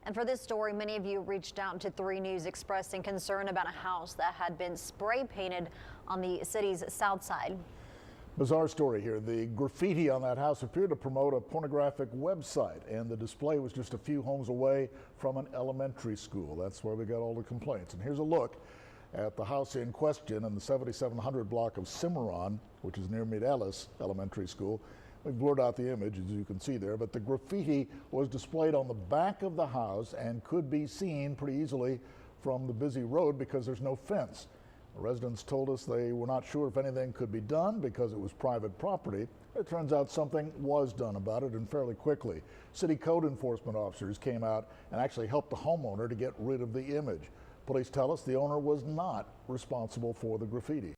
And for this story, many of you reached out to 3 News expressing concern about a house that had been spray painted on the city's south side. Bizarre story here. The graffiti on that house appeared to promote a pornographic website, and the display was just a few homes away from an elementary school. That's where we got all the complaints. And here's a look at the house in question in the 7700 block of Cimarron, which is near Mireles Elementary School. We've blurred out the image, as you can see there, but the graffiti was displayed on the back of the house and could be seen pretty easily from the busy road because there's no fence. The residents told us they were not sure if anything could be done because it was private property. It turns out something was done about it, and fairly quickly. City code enforcement officers came out and actually helped the homeowner to get rid of the image. Police tell us the owner was not responsible for the graffiti.